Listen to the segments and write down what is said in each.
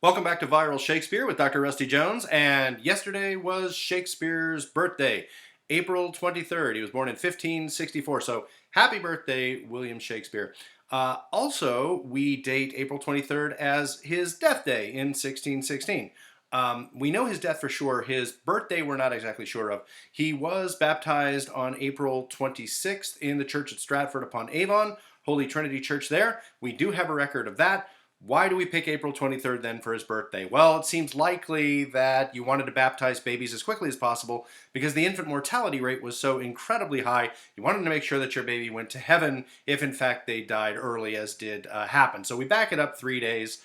Welcome back to Viral Shakespeare with Dr. Rusty Jones, and yesterday was Shakespeare's birthday, April 23rd. He was born in 1564, so happy birthday, William Shakespeare. Also, we date April 23rd as his death day in 1616. We know his death for sure. His birthday, we're not exactly sure of. He was baptized on April 26th in the church at Stratford upon Avon, Holy Trinity Church there. We do have a record of that. Why do we pick April 23rd then for his birthday? Well, it seems likely that you wanted to baptize babies as quickly as possible because the infant mortality rate was so incredibly high. You wanted to make sure that your baby went to heaven if in fact they died early, as did happen. So we back it up 3 days.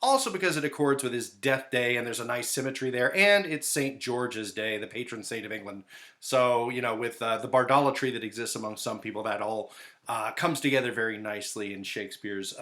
Also because it accords with his death day and there's a nice symmetry there, and it's St. George's Day, the patron saint of England. So, with the bardolatry that exists among some people, that all comes together very nicely in Shakespeare's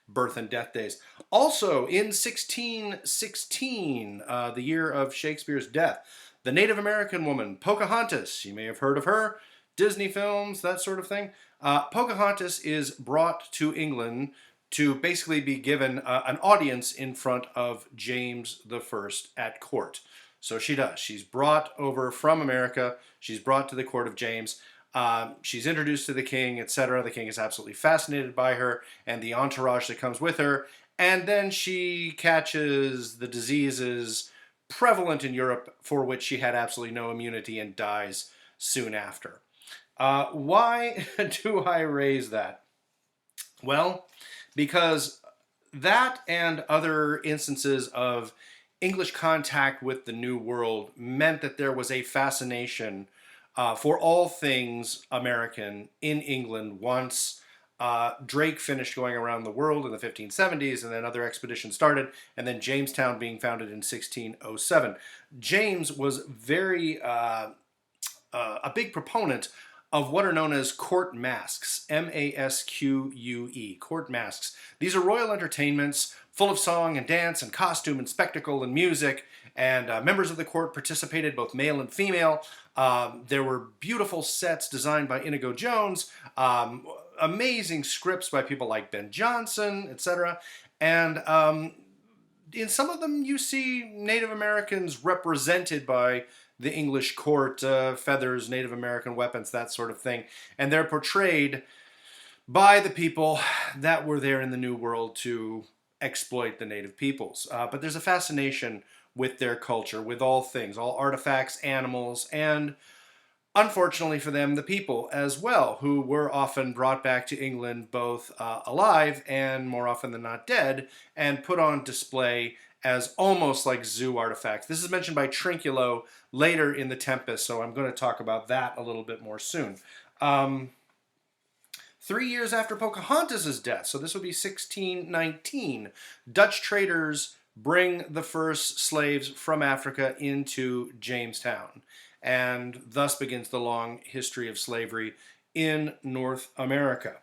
birth and death days. Also, in 1616, the year of Shakespeare's death, the Native American woman, Pocahontas, you may have heard of her, Disney films, that sort of thing. Pocahontas is brought to England to basically be given an audience in front of James the First at court. So she does. She's brought over from America. She's brought to the court of James. She's introduced to the king, etc. The king is absolutely fascinated by her and the entourage that comes with her. And then she catches the diseases prevalent in Europe for which she had absolutely no immunity and dies soon after. Why do I raise that? Well, because that and other instances of English contact with the New World meant that there was a fascination for all things American in England once Drake finished going around the world in the 1570s, and then other expeditions started, and then Jamestown being founded in 1607. James was a big proponent of what are known as court masques, M-A-S-Q-U-E, court masques. These are royal entertainments full of song and dance and costume and spectacle and music, and members of the court participated, both male and female. There were beautiful sets designed by Inigo Jones, amazing scripts by people like Ben Jonson, etc. And in some of them you see Native Americans represented by the English court, feathers, Native American weapons, that sort of thing. And they're portrayed by the people that were there in the New World to exploit the native peoples. But there's a fascination with their culture, with all things, all artifacts, animals, and unfortunately for them, the people as well, who were often brought back to England both alive and more often than not dead, and put on display as almost like zoo artifacts. This is mentioned by Trinculo later in the Tempest, so I'm going to talk about that a little bit more soon. 3 years after Pocahontas' death, so this would be 1619, Dutch traders bring the first slaves from Africa into Jamestown, and thus begins the long history of slavery in North America.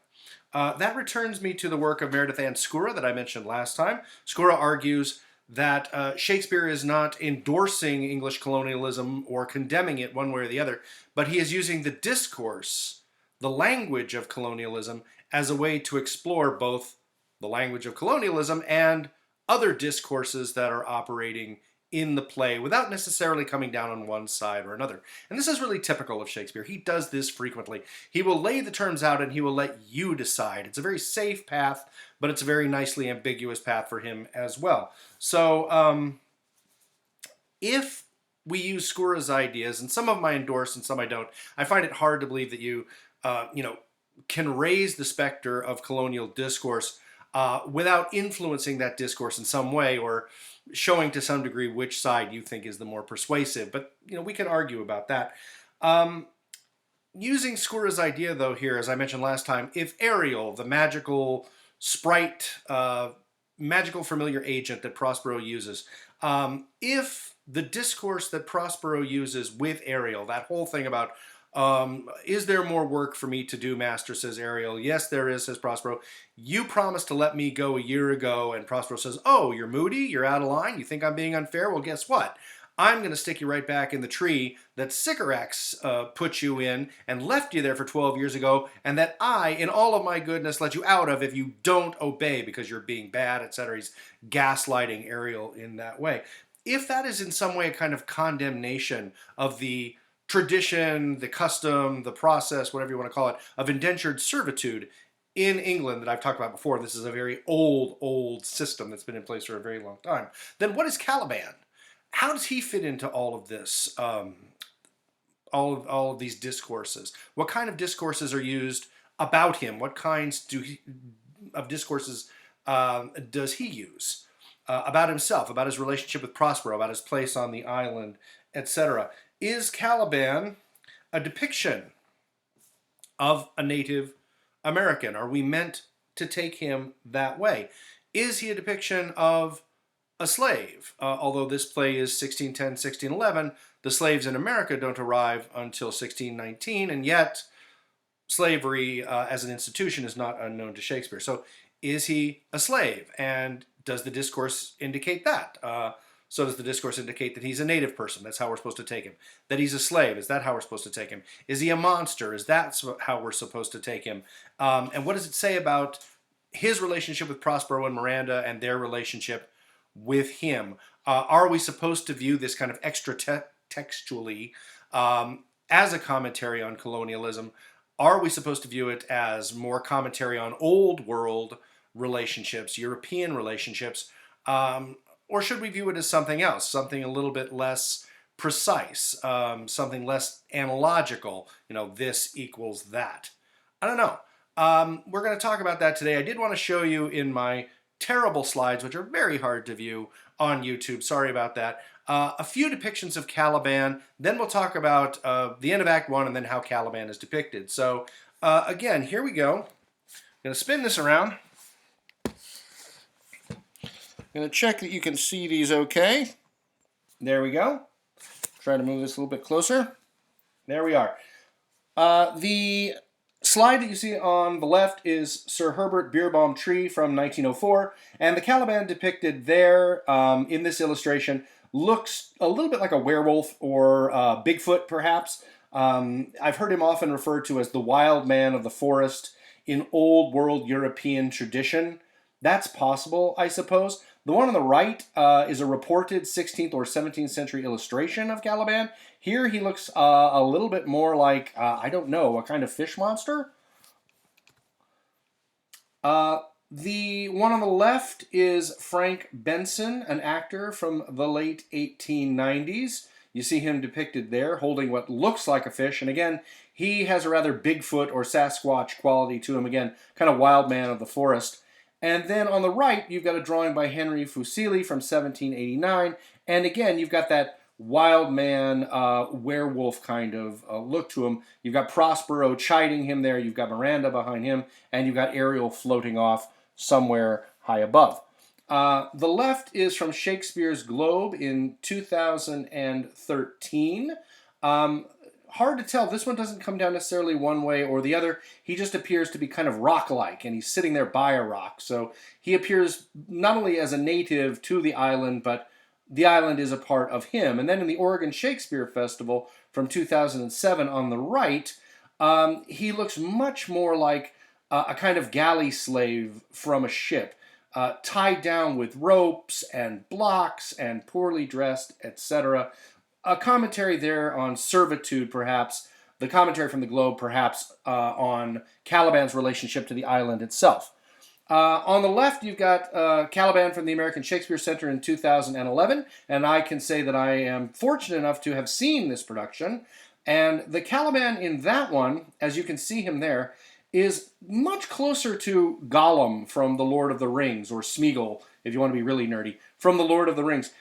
That returns me to the work of Meredith Ann Skura that I mentioned last time. Skura argues that Shakespeare is not endorsing English colonialism or condemning it one way or the other, but he is using the discourse, the language of colonialism, as a way to explore both the language of colonialism and other discourses that are operating in the play without necessarily coming down on one side or another. And this is really typical of Shakespeare. He does this frequently. He will lay the terms out and he will let you decide. It's a very safe path, but it's a very nicely ambiguous path for him as well. So if we use Skura's ideas, and some of them I endorse and some I don't, I find it hard to believe that you can raise the specter of colonial discourse without influencing that discourse in some way or showing to some degree which side you think is the more persuasive. But, we can argue about that. Using Skura's idea, though, here, as I mentioned last time, if Ariel, the magical sprite, magical familiar agent that Prospero uses, if the discourse that Prospero uses with Ariel, that whole thing about is there more work for me to do, master, says Ariel. Yes, there is, says Prospero. You promised to let me go a year ago, and Prospero says, oh, you're moody, you're out of line, you think I'm being unfair? Well, guess what? I'm going to stick you right back in the tree that Sycorax put you in and left you there for 12 years ago, and that I, in all of my goodness, let you out of if you don't obey because you're being bad, etc. He's gaslighting Ariel in that way. If that is in some way a kind of condemnation of the tradition, the custom, the process, whatever you want to call it, of indentured servitude in England that I've talked about before, this is a very old system that's been in place for a very long time, then what is Caliban? How does he fit into all of this, all of these discourses? What kind of discourses are used about him? What kinds of discourses does he use about himself, about his relationship with Prospero, about his place on the island, etc.? Is Caliban a depiction of a Native American? Are we meant to take him that way? Is he a depiction of a slave? Although this play is 1610, 1611, the slaves in America don't arrive until 1619, and yet slavery as an institution is not unknown to Shakespeare. So is he a slave? And does the discourse indicate that? So does the discourse indicate that he's a native person? That's how we're supposed to take him. That he's a slave? Is that how we're supposed to take him? Is he a monster? Is that how we're supposed to take him? And what does it say about his relationship with Prospero and Miranda and their relationship with him? Are we supposed to view this kind of extra-textually as a commentary on colonialism? Are we supposed to view it as more commentary on old world relationships, European relationships? Or should we view it as something else, something a little bit less precise, something less analogical? This equals that. I don't know. We're going to talk about that today. I did want to show you in my terrible slides, which are very hard to view on YouTube. Sorry about that. A few depictions of Caliban. Then we'll talk about the end of Act 1 and then how Caliban is depicted. So again, here we go. I'm going to spin this around. I'm going to check that you can see these okay. There we go. Try to move this a little bit closer. There we are. The slide that you see on the left is Sir Herbert Beerbohm Tree from 1904, and the Caliban depicted there in this illustration looks a little bit like a werewolf or Bigfoot, perhaps. I've heard him often referred to as the wild man of the forest in old world European tradition. That's possible, I suppose. The one on the right is a reported 16th or 17th century illustration of Caliban. Here he looks a little bit more like, I don't know, a kind of fish monster. The one on the left is Frank Benson, an actor from the late 1890s. You see him depicted there holding what looks like a fish. And again, he has a rather Bigfoot or Sasquatch quality to him. Again, kind of wild man of the forest. And then on the right, you've got a drawing by Henry Fuseli from 1789. And again, you've got that wild man, werewolf kind of look to him. You've got Prospero chiding him there. You've got Miranda behind him. And you've got Ariel floating off somewhere high above. The left is from Shakespeare's Globe in 2013. Hard to tell. This one doesn't come down necessarily one way or the other. He just appears to be kind of rock-like, and he's sitting there by a rock. So he appears not only as a native to the island, but the island is a part of him. And then in the Oregon Shakespeare Festival from 2007 on the right, he looks much more like a kind of galley slave from a ship, tied down with ropes and blocks and poorly dressed, etc. A commentary there on servitude, perhaps. The commentary from the Globe, perhaps, on Caliban's relationship to the island itself. On the left, you've got Caliban from the American Shakespeare Center in 2011, and I can say that I am fortunate enough to have seen this production. And the Caliban in that one, as you can see him there, is much closer to Gollum from The Lord of the Rings, or Smeagol, if you want to be really nerdy, from The Lord of the Rings.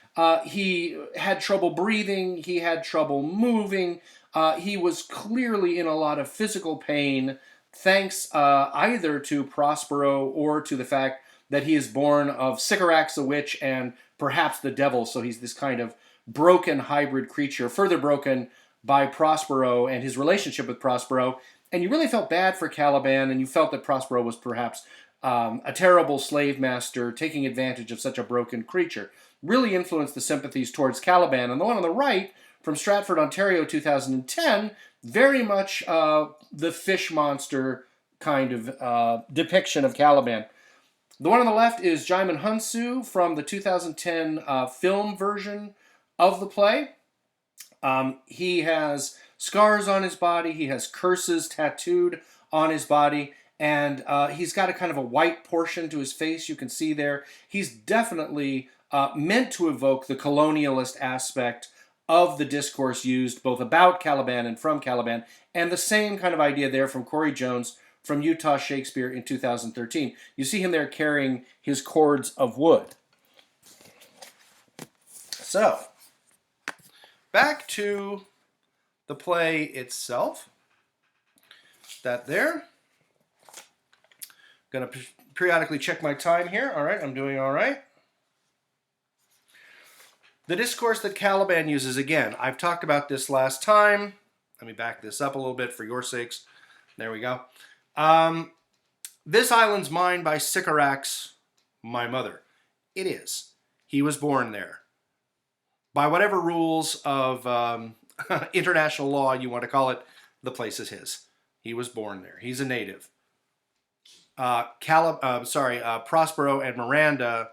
He had trouble breathing, he had trouble moving, he was clearly in a lot of physical pain, thanks either to Prospero or to the fact that he is born of Sycorax the witch and perhaps the devil, so he's this kind of broken hybrid creature, further broken by Prospero and his relationship with Prospero. And you really felt bad for Caliban, and you felt that Prospero was perhaps a terrible slave master taking advantage of such a broken creature, really influenced the sympathies towards Caliban. And the one on the right, from Stratford, Ontario, 2010, very much the fish monster kind of depiction of Caliban. The one on the left is Jaimin Hunsu from the 2010 film version of the play. He has scars on his body. He has curses tattooed on his body. And he's got a kind of a white portion to his face, you can see there. He's definitely meant to evoke the colonialist aspect of the discourse used both about Caliban and from Caliban, and the same kind of idea there from Corey Jones from Utah Shakespeare in 2013. You see him there carrying his cords of wood. So, back to the play itself. That there. Going to periodically check my time here. All right, I'm doing all right. The discourse that Caliban uses, again, I've talked about this last time. Let me back this up a little bit for your sakes. There we go. This island's mine by Sycorax, my mother. It is. He was born there. By whatever rules of international law you want to call it, the place is his. He was born there. He's a native. Prospero and Miranda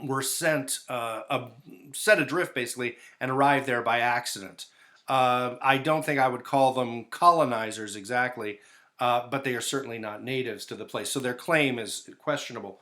were set adrift, basically, and arrived there by accident. I don't think I would call them colonizers exactly, but they are certainly not natives to the place, so their claim is questionable.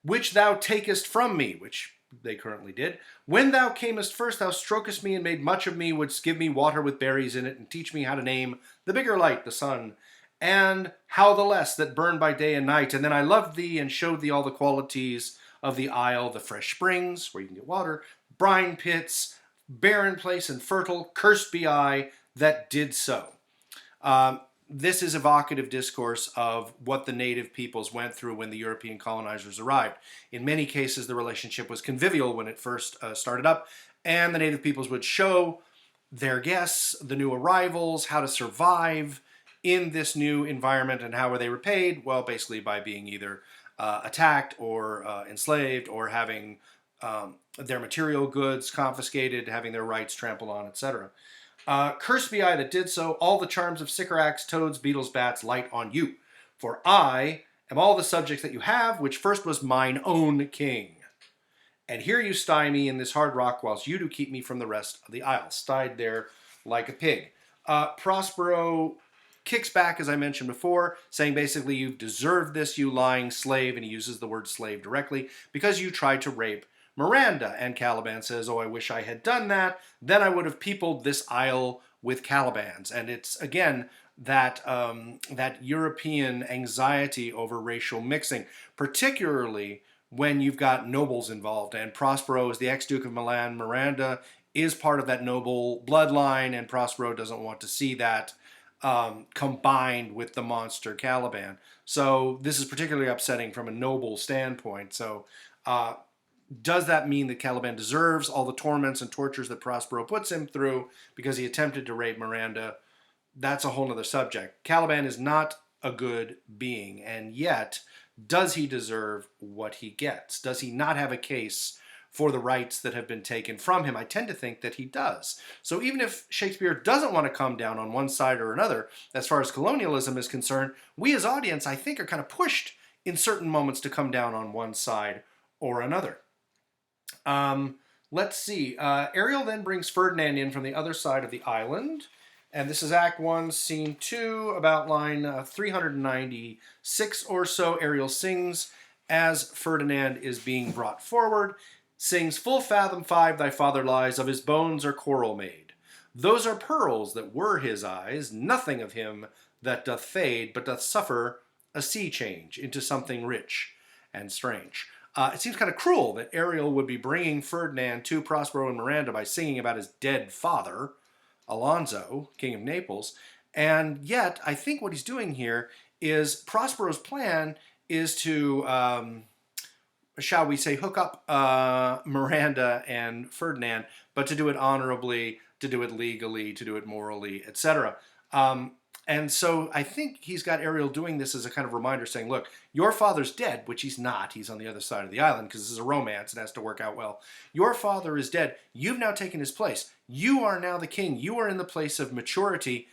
Which thou takest from me, which they currently did. When thou camest first, thou strokest me and made much of me, wouldst give me water with berries in it, and teach me how to name the bigger light, the sun, and how the less that burn by day and night. And then I loved thee and showed thee all the qualities of the isle, the fresh springs, where you can get water, brine pits, barren place and fertile, cursed be I that did so. This is evocative discourse of what the native peoples went through when the European colonizers arrived. In many cases, the relationship was convivial when it first started up, and the native peoples would show their guests, the new arrivals, how to survive in this new environment. And how were they repaid? Well, basically by being either attacked or enslaved, or having their material goods confiscated, having their rights trampled on, etc. Cursed be I that did so, all the charms of Sycorax, toads, beetles, bats, light on you. For I am all the subjects that you have, which first was mine own king. And here you sty me in this hard rock, whilst you do keep me from the rest of the isle. Stied there like a pig. Prospero kicks back, as I mentioned before, saying basically, you've deserved this, you lying slave, and he uses the word slave directly, because you tried to rape Miranda. And Caliban says, oh, I wish I had done that. Then I would have peopled this isle with Calibans. And it's, again, that European anxiety over racial mixing, particularly when you've got nobles involved. And Prospero is the ex-Duke of Milan. Miranda is part of that noble bloodline, and Prospero doesn't want to see that combined with the monster Caliban. So this is particularly upsetting from a noble standpoint. So does that mean that Caliban deserves all the torments and tortures that Prospero puts him through because he attempted to rape Miranda? That's a whole other subject. Caliban is not a good being, and yet, does he deserve what he gets? Does he not have a case for the rights that have been taken from him? I tend to think that he does. So even if Shakespeare doesn't want to come down on one side or another, as far as colonialism is concerned, we as audience, I think, are kind of pushed in certain moments to come down on one side or another. Let's see. Ariel then brings Ferdinand in from the other side of the island. And this is Act 1, Scene 2, about line 396 or so. Ariel sings as Ferdinand is being brought forward. Sings, full fathom 5 thy father lies, of his bones are coral made. Those are pearls that were his eyes, nothing of him that doth fade, but doth suffer a sea change into something rich and strange. It seems kind of cruel that Ariel would be bringing Ferdinand to Prospero and Miranda by singing about his dead father, Alonso, King of Naples. And yet, I think what he's doing here is Prospero's plan is to, shall we say, hook up Miranda and Ferdinand, but to do it honorably, to do it legally, to do it morally, etc. And so I think he's got Ariel doing this as a kind of reminder saying, look, your father's dead, which he's not. He's on the other side of the island because this is a romance. It has to work out well. Your father is dead. You've now taken his place. You are now the king. You are in the place of maturity.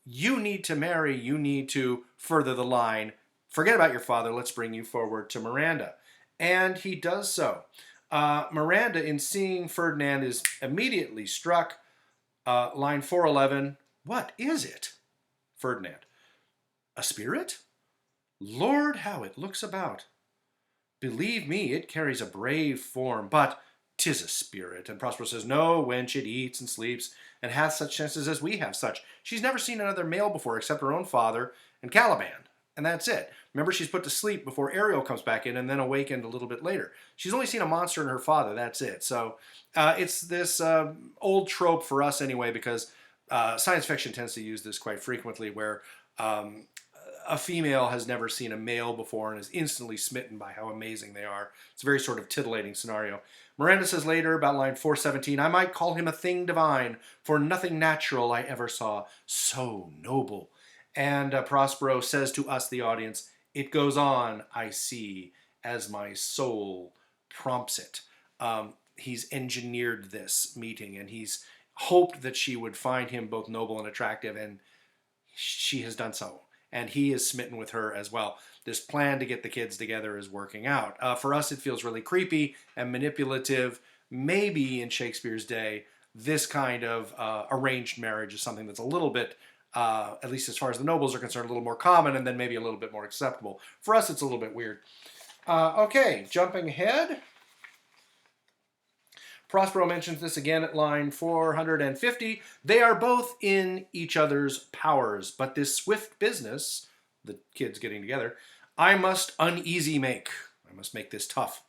You need to marry. You need to further the line. Forget about your father. Let's bring you forward to Miranda. And he does so. Miranda, in seeing Ferdinand, is immediately struck. Line 411, what is it? Ferdinand, a spirit? Lord, how it looks about. Believe me, it carries a brave form, but 'tis a spirit. And Prospero says, no, wench, it eats and sleeps, and hath such senses as we have such. She's never seen another male before except her own father and Caliban. And that's it. Remember, she's put to sleep before Ariel comes back in and then awakened a little bit later. She's only seen a monster and her father. That's it. So it's this old trope for us anyway, because science fiction tends to use this quite frequently, where a female has never seen a male before and is instantly smitten by how amazing they are. It's a very sort of titillating scenario. Miranda says later about line 417, I might call him a thing divine, for nothing natural I ever saw so noble. And Prospero says to us, the audience, it goes on, I see, as my soul prompts it. He's engineered this meeting, and he's hoped that she would find him both noble and attractive, and she has done so. And he is smitten with her as well. This plan to get the kids together is working out. For us, it feels really creepy and manipulative. Maybe in Shakespeare's day, this kind of arranged marriage is something that's a little bit, at least as far as the nobles are concerned, a little more common, and then maybe a little bit more acceptable. For us, it's a little bit weird. Okay, jumping ahead. Prospero mentions this again at line 450. They are both in each other's powers, but this swift business, the kids getting together, I must uneasy make. I must make this tough.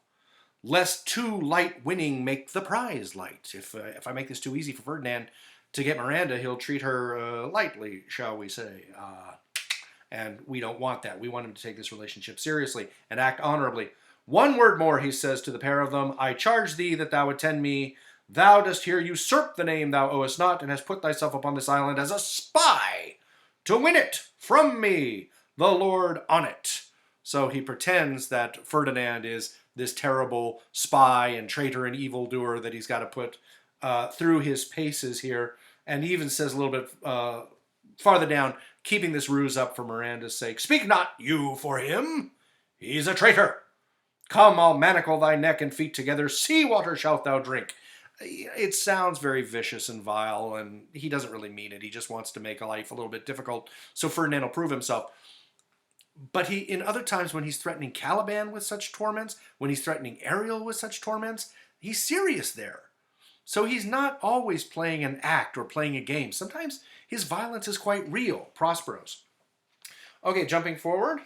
Lest too light winning make the prize light. If I make this too easy for Ferdinand to get Miranda, he'll treat her lightly, shall we say. And we don't want that. We want him to take this relationship seriously and act honorably. One word more, he says to the pair of them. I charge thee that thou attend me. Thou dost here usurp the name thou owest not, and hast put thyself upon this island as a spy to win it from me, the Lord on it. So he pretends that Ferdinand is this terrible spy and traitor and evildoer that he's got to put through his paces here. And he even says a little bit farther down, keeping this ruse up for Miranda's sake, speak not you for him. He's a traitor. Come, I'll manacle thy neck and feet together. Sea water shalt thou drink. It sounds very vicious and vile, and he doesn't really mean it. He just wants to make life a little bit difficult so Ferdinand will prove himself. But he, in other times when he's threatening Caliban with such torments, when he's threatening Ariel with such torments, he's serious there. So he's not always playing an act or playing a game. Sometimes his violence is quite real. Prospero's. Okay, jumping forward.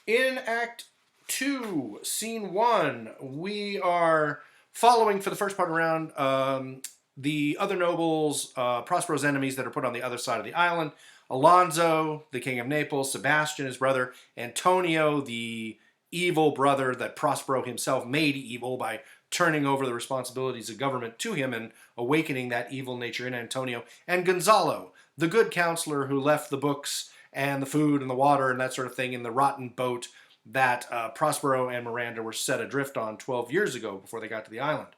In Act 2, Scene 1, we are following for the first part around the other nobles, Prospero's enemies that are put on the other side of the island. Alonso, the king of Naples, Sebastian, his brother, Antonio, the evil brother that Prospero himself made evil by turning over the responsibilities of government to him and awakening that evil nature in Antonio, and Gonzalo, the good counselor who left the books and the food and the water and that sort of thing in the rotten boat that Prospero and Miranda were set adrift on 12 years ago before they got to the island.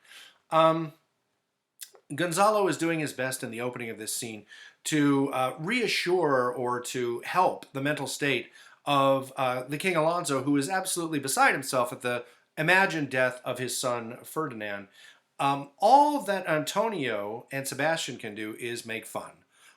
Gonzalo is doing his best in the opening of this scene to reassure or to help the mental state of the King Alonso, who is absolutely beside himself at the imagined death of his son Ferdinand. All that Antonio and Sebastian can do is make fun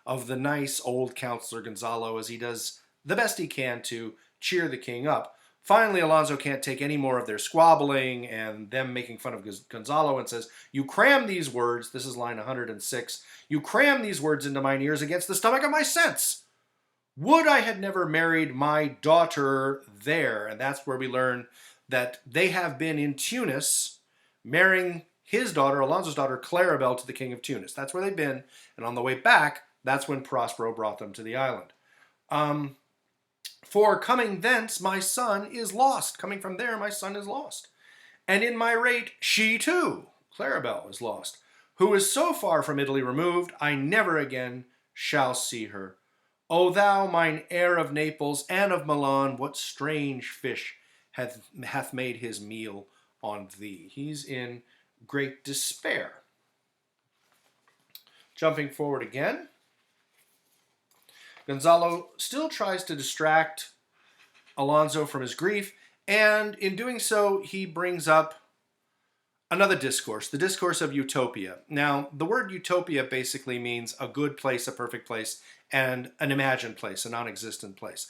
of the nice old counselor Gonzalo as he does the best he can to cheer the king up. Finally, Alonso can't take any more of their squabbling and them making fun of Gonzalo and says, you cram these words, this is line 106, you cram these words into mine ears against the stomach of my sense. Would I had never married my daughter there. And that's where we learn that they have been in Tunis marrying his daughter, Alonso's daughter, Claribel, to the king of Tunis. That's where they've been. And on the way back, that's when Prospero brought them to the island. For coming thence, my son is lost. Coming from there, my son is lost. And in my rate, she too, Claribel, is lost, who is so far from Italy removed, I never again shall see her. O thou, mine heir of Naples and of Milan, what strange fish hath made his meal on thee? He's in great despair. Jumping forward again, Gonzalo still tries to distract Alonso from his grief, and in doing so, he brings up another discourse, the discourse of utopia. Now, the word utopia basically means a good place, a perfect place, and an imagined place, a non-existent place.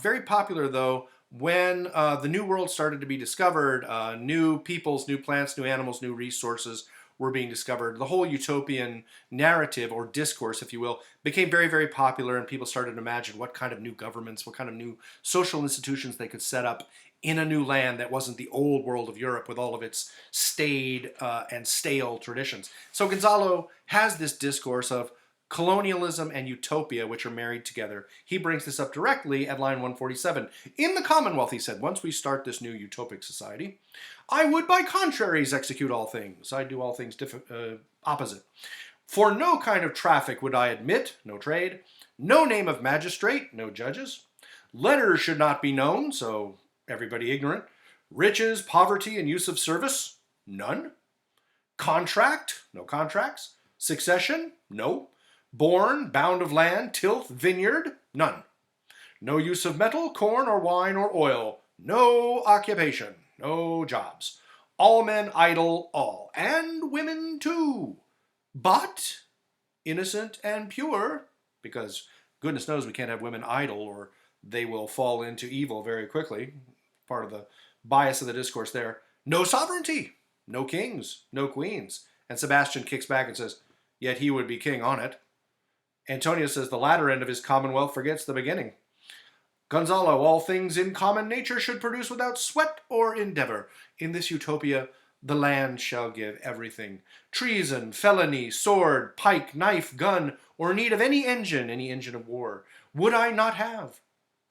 Very popular, though, when the New World started to be discovered, new peoples, new plants, new animals, new resources were being discovered. The whole utopian narrative, or discourse, if you will, became very, very popular, and people started to imagine what kind of new governments, what kind of new social institutions they could set up in a new land that wasn't the old world of Europe with all of its staid and stale traditions. So Gonzalo has this discourse of colonialism and utopia, which are married together. He brings this up directly at line 147. In the Commonwealth, he said, once we start this new utopic society, I would by contraries execute all things. I do all things opposite. For no kind of traffic would I admit, no trade, no name of magistrate, no judges. Letters should not be known, so everybody ignorant. Riches, poverty, and use of service, none. Contract, no contracts. Succession, no. Born, bound of land, tilth, vineyard, none. No use of metal, corn, or wine, or oil. No occupation, no jobs. All men idle, all, and women too. But innocent and pure, because goodness knows we can't have women idle or they will fall into evil very quickly. Part of the bias of the discourse there. No sovereignty, no kings, no queens. And Sebastian kicks back and says, yet he would be king on it. Antonio says the latter end of his commonwealth forgets the beginning. Gonzalo, all things in common nature should produce without sweat or endeavor. In this utopia, the land shall give everything. Treason, felony, sword, pike, knife, gun, or need of any engine of war, would I not have.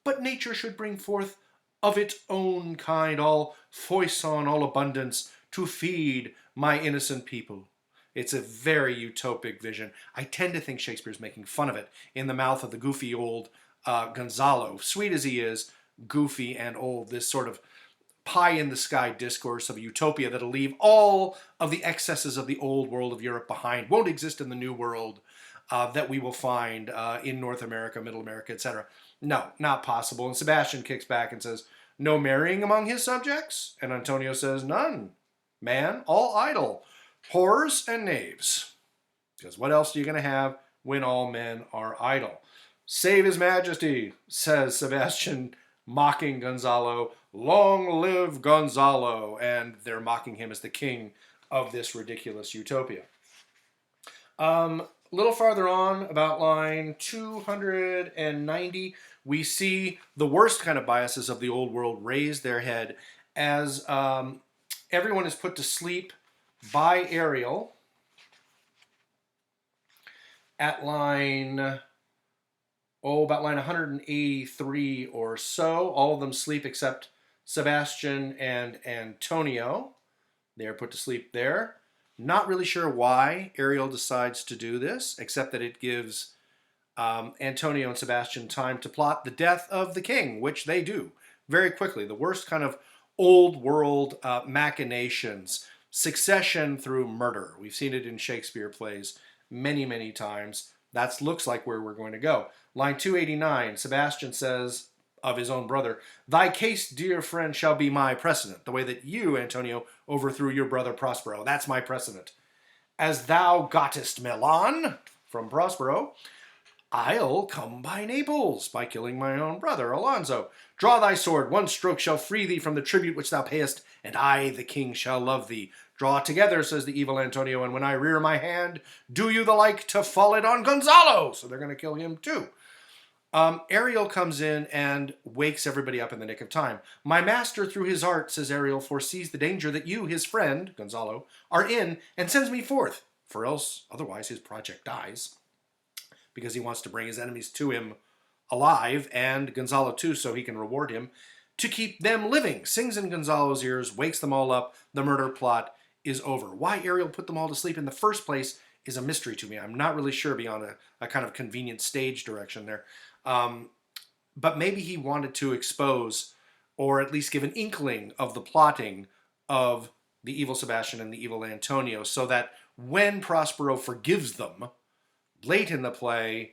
But nature should bring forth of its own kind all foison, all abundance, to feed my innocent people. It's a very utopic vision. I tend to think Shakespeare's making fun of it in the mouth of the goofy old Gonzalo. Sweet as he is, goofy and old, this sort of pie-in-the-sky discourse of a utopia that'll leave all of the excesses of the old world of Europe behind, won't exist in the new world that we will find in North America, Middle America, etc. No, not possible. And Sebastian kicks back and says, no marrying among his subjects? And Antonio says, none. Man, all idle. Whores and knaves. Because what else are you going to have when all men are idle? Save his majesty, says Sebastian, mocking Gonzalo. Long live Gonzalo. And they're mocking him as the king of this ridiculous utopia. A little farther on, about line 290, we see the worst kind of biases of the old world raise their head as everyone is put to sleep by Ariel at line, about line 183 or so. All of them sleep except Sebastian and Antonio. They are put to sleep there. Not really sure why Ariel decides to do this, except that it gives Antonio and Sebastian time to plot the death of the king, which they do very quickly. The worst kind of old world machinations. Succession through murder. We've seen it in Shakespeare plays many, many times. That looks like where we're going to go. Line 289, Sebastian says of his own brother, thy case, dear friend, shall be my precedent. The way that you, Antonio, overthrew your brother Prospero. That's my precedent. As thou gottest Milan from Prospero, I'll come by Naples, by killing my own brother, Alonso. Draw thy sword, one stroke shall free thee from the tribute which thou payest, and I, the king, shall love thee. Draw together, says the evil Antonio, and when I rear my hand, do you the like to fall it on Gonzalo. So they're going to kill him too. Ariel comes in and wakes everybody up in the nick of time. My master, through his art, says Ariel, foresees the danger that you, his friend, Gonzalo, are in, and sends me forth, for else, otherwise, his project dies, because he wants to bring his enemies to him alive, and Gonzalo too, so he can reward him, to keep them living. Sings in Gonzalo's ears, wakes them all up, the murder plot is over. Why Ariel put them all to sleep in the first place is a mystery to me. I'm not really sure beyond a kind of convenient stage direction there. But maybe he wanted to expose or at least give an inkling of the plotting of the evil Sebastian and the evil Antonio so that when Prospero forgives them late in the play,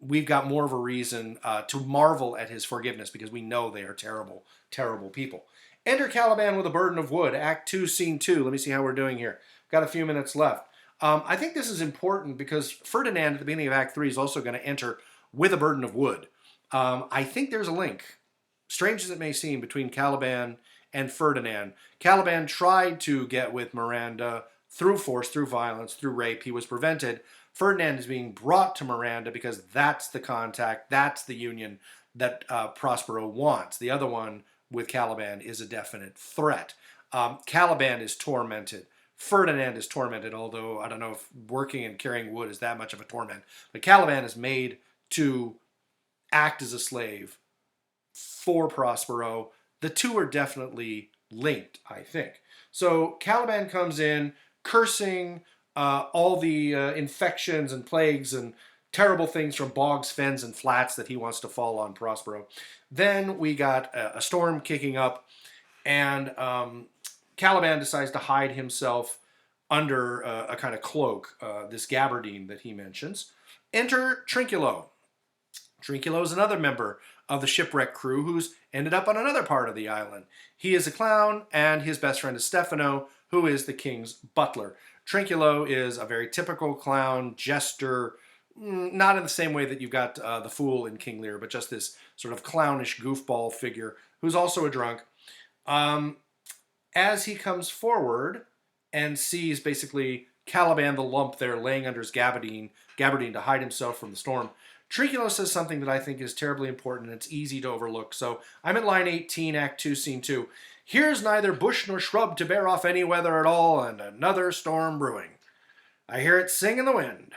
we've got more of a reason to marvel at his forgiveness because we know they are terrible, terrible people. Enter Caliban with a burden of wood, Act 2, Scene 2. Let me see how we're doing here. Got a few minutes left. I think this is important because Ferdinand at the beginning of Act 3 is also going to enter with a burden of wood. I think there's a link, strange as it may seem, between Caliban and Ferdinand. Caliban tried to get with Miranda through force, through violence, through rape. He was prevented. Ferdinand is being brought to Miranda because that's the contact, that's the union that Prospero wants. The other one with Caliban is a definite threat. Caliban is tormented. Ferdinand is tormented, although I don't know if working and carrying wood is that much of a torment. But Caliban is made to act as a slave for Prospero. The two are definitely linked, I think. So Caliban comes in cursing all the infections and plagues and terrible things from bogs, fens, and flats that he wants to fall on Prospero. Then we got a storm kicking up, and Caliban decides to hide himself under a kind of cloak, this gabardine that he mentions. Enter Trinculo. Trinculo is another member of the shipwreck crew who's ended up on another part of the island. He is a clown, and his best friend is Stefano, who is the king's butler. Trinculo is a very typical clown, jester, not in the same way that you've got the fool in King Lear, but just this sort of clownish goofball figure who's also a drunk. As he comes forward and sees basically Caliban the lump there laying under his gabardine to hide himself from the storm, Trinculo says something that I think is terribly important and it's easy to overlook. So I'm at line 18, Act 2, Scene 2. Here's neither bush nor shrub to bear off any weather at all, and another storm brewing. I hear it sing in the wind.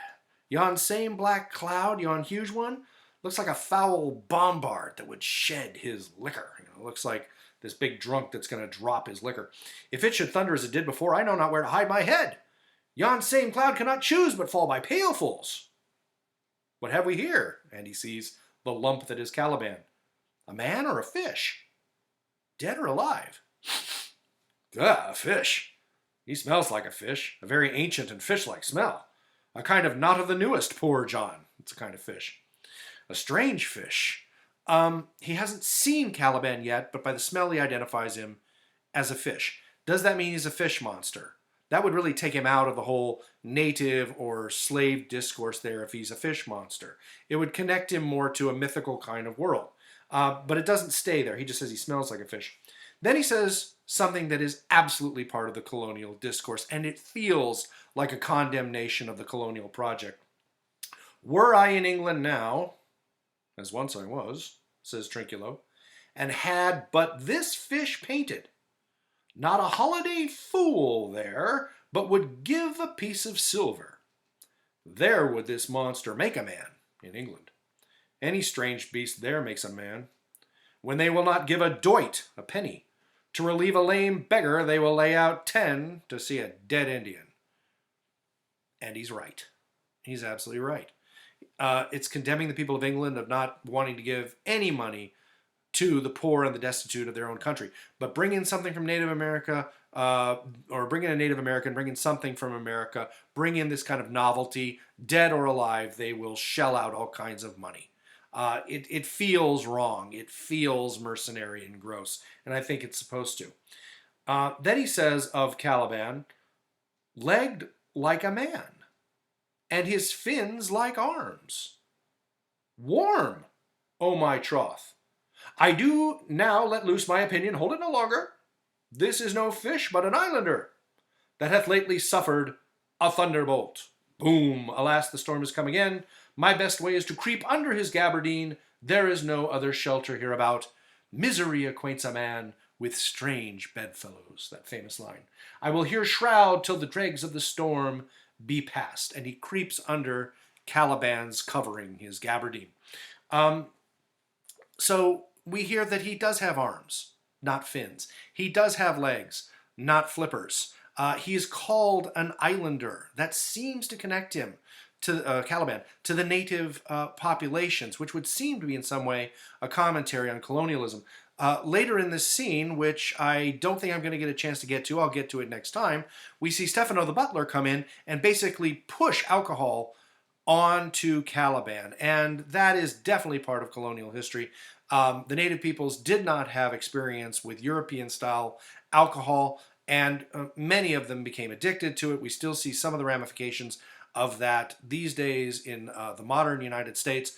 Yon same black cloud, yon huge one, looks like a foul bombard that would shed his liquor. Looks like this big drunk that's going to drop his liquor. If it should thunder as it did before, I know not where to hide my head. Yon same cloud cannot choose but fall by pailfuls. What have we here? And he sees the lump that is Caliban. A man or a fish? Dead or alive? A fish. He smells like a fish, a very ancient and fish-like smell. A kind of not of the newest, poor John. It's a kind of fish. A strange fish. He hasn't seen Caliban yet, but by the smell he identifies him as a fish. Does that mean he's a fish monster? That would really take him out of the whole native or slave discourse there if he's a fish monster. It would connect him more to a mythical kind of world. But it doesn't stay there. He just says he smells like a fish. Then he says something that is absolutely part of the colonial discourse, and it feels like a condemnation of the colonial project. Were I in England now, as once I was, says Trinculo, and had but this fish painted, not a holiday fool there, but would give a piece of silver. There would this monster make a man in England. Any strange beast there makes a man. When they will not give a doit, a penny, to relieve a lame beggar, they will lay out 10 to see a dead Indian. And he's right. He's absolutely right. It's condemning the people of England of not wanting to give any money to the poor and the destitute of their own country. But bring in something from Native America, or bring in a Native American, bring in something from America, bring in this kind of novelty, dead or alive, they will shell out all kinds of money. It feels wrong. It feels mercenary and gross. And I think it's supposed to. Then he says of Caliban, legged like a man, and his fins like arms. Warm, O my troth. I do now let loose my opinion, hold it no longer. This is no fish, but an islander, that hath lately suffered a thunderbolt. Boom, alas, the storm is come again. My best way is to creep under his gabardine. There is no other shelter hereabout. Misery acquaints a man with strange bedfellows, that famous line. I will here shroud till the dregs of the storm be past. And he creeps under Caliban's covering, his gabardine. So we hear that he does have arms, not fins. He does have legs, not flippers. He is called an islander. That seems to connect him Caliban to the native populations, which would seem to be in some way a commentary on colonialism. Later in this scene, which I don't think I'm going to get a chance to get to, I'll get to it next time, we see Stefano the butler come in and basically push alcohol onto Caliban. And that is definitely part of colonial history. The native peoples did not have experience with European-style alcohol, and many of them became addicted to it. We still see some of the ramifications of that these days in the modern United States.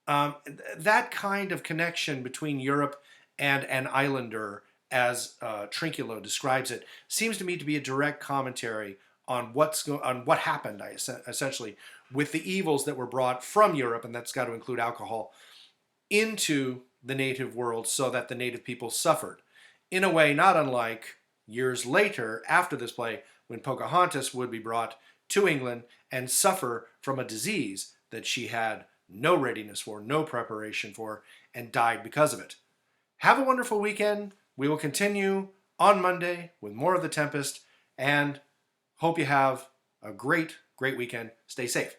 That kind of connection between Europe and an islander, as Trinculo describes it, seems to me to be a direct commentary on what happened, essentially, with the evils that were brought from Europe, and that's got to include alcohol, into the native world so that the native people suffered. In a way not unlike years later, after this play, when Pocahontas would be brought to England and suffer from a disease that she had no readiness for, no preparation for, and died because of it. Have a wonderful weekend. We will continue on Monday with more of The Tempest, and hope you have a great, great weekend. Stay safe.